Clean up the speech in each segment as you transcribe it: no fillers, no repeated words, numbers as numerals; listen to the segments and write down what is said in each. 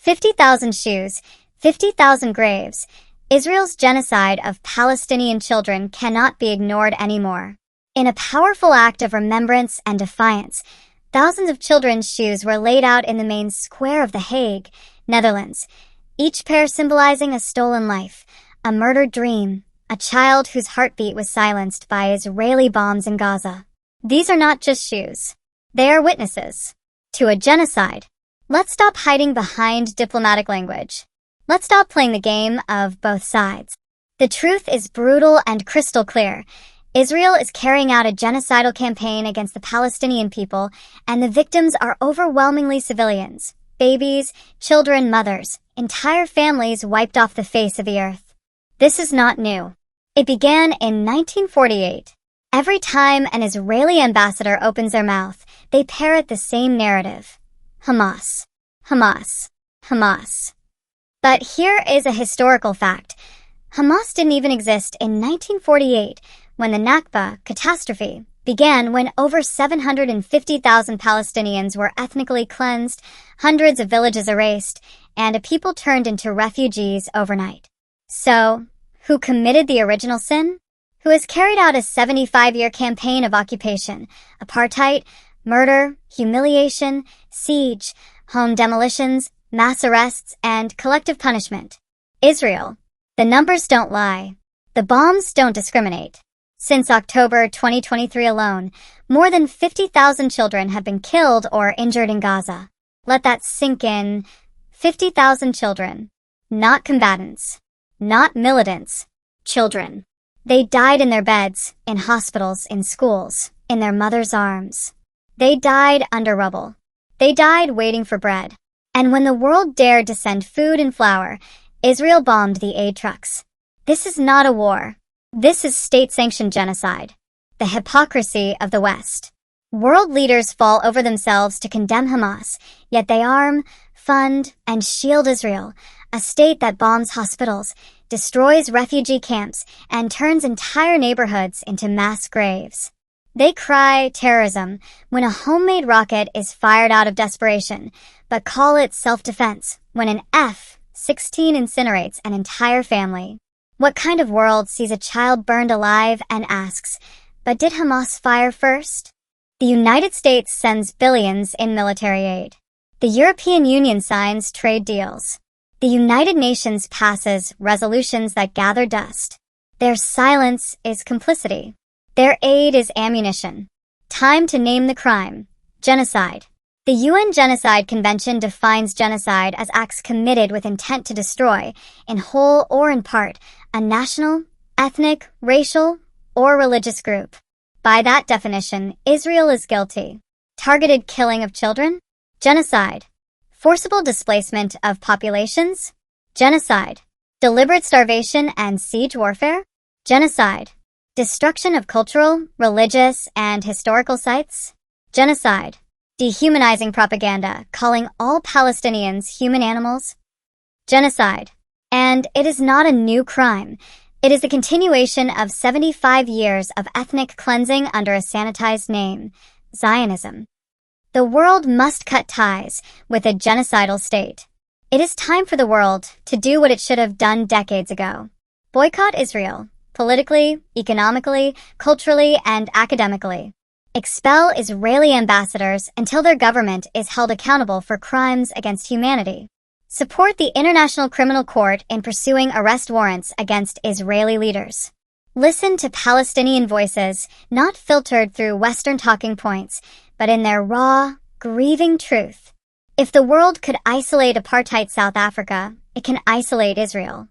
50,000 shoes, 50,000 graves. Israel's genocide of Palestinian children cannot be ignored anymore. In a powerful act of remembrance and defiance, thousands of children's shoes were laid out in the main square of The Hague, Netherlands, each pair symbolizing a stolen life, a murdered dream, a child whose heartbeat was silenced by Israeli bombs in Gaza. These are not just shoes. They are witnesses to a genocide. Let's stop hiding behind diplomatic language. Let's stop playing the game of both sides. The truth is brutal and crystal clear. Israel is carrying out a genocidal campaign against the Palestinian people, and the victims are overwhelmingly civilians. Babies, children, mothers, entire families wiped off the face of the earth. This is not new. It began in 1948. Every time an Israeli ambassador opens their mouth, they parrot the same narrative. Hamas. Hamas. Hamas. But here is a historical fact. Hamas didn't even exist in 1948, when the Nakba catastrophe began, when over 750,000 Palestinians were ethnically cleansed, hundreds of villages erased, and a people turned into refugees overnight. So, who committed the original sin? Who has carried out a 75-year campaign of occupation, apartheid, murder, humiliation, siege, home demolitions, mass arrests, and collective punishment? Israel. The numbers don't lie. The bombs don't discriminate. Since October 2023 alone, more than 50,000 children have been killed or injured in Gaza. Let that sink in. 50,000 children. Not combatants. Not militants. Children. They died in their beds, in hospitals, in schools, in their mother's arms. They died under rubble. They died waiting for bread. And when the world dared to send food and flour, Israel bombed the aid trucks. This is not a war. This is state-sanctioned genocide. The hypocrisy of the West. World leaders fall over themselves to condemn Hamas, yet they arm, fund, and shield Israel, a state that bombs hospitals, destroys refugee camps, and turns entire neighborhoods into mass graves. They cry terrorism when a homemade rocket is fired out of desperation, but call it self-defense when an F-16 incinerates an entire family. What kind of world sees a child burned alive and asks, but did Hamas fire first? The United States sends billions in military aid. The European Union signs trade deals. The United Nations passes resolutions that gather dust. Their silence is complicity. Their aid is ammunition. Time to name the crime. Genocide. The UN Genocide Convention defines genocide as acts committed with intent to destroy, in whole or in part, a national, ethnic, racial, or religious group. By that definition, Israel is guilty. Targeted killing of children? Genocide. Forcible displacement of populations? Genocide. Deliberate starvation and siege warfare? Genocide. Destruction of cultural, religious, and historical sites? Genocide. Dehumanizing propaganda, calling all Palestinians human animals? Genocide. And it is not a new crime. It is the continuation of 75 years of ethnic cleansing under a sanitized name, Zionism. The world must cut ties with a genocidal state. It is time for the world to do what it should have done decades ago. Boycott Israel, politically, economically, culturally, and academically. Expel Israeli ambassadors until their government is held accountable for crimes against humanity. Support the International Criminal Court in pursuing arrest warrants against Israeli leaders. Listen to Palestinian voices, not filtered through Western talking points, but in their raw, grieving truth. If the world could isolate apartheid South Africa, it can isolate Israel.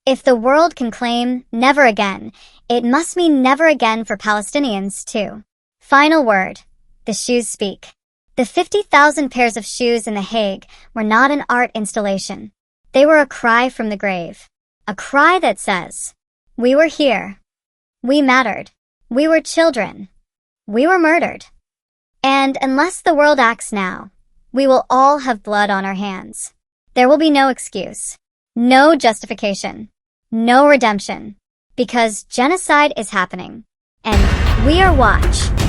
If the world can claim never again, it must mean never again for Palestinians, too. Final word. The shoes speak. The 50,000 pairs of shoes in The Hague were not an art installation. They were a cry from the grave. A cry that says, we were here. We mattered. We were children. We were murdered. And unless the world acts now, we will all have blood on our hands. There will be no excuse, no justification, no redemption, because genocide is happening, and we are watch.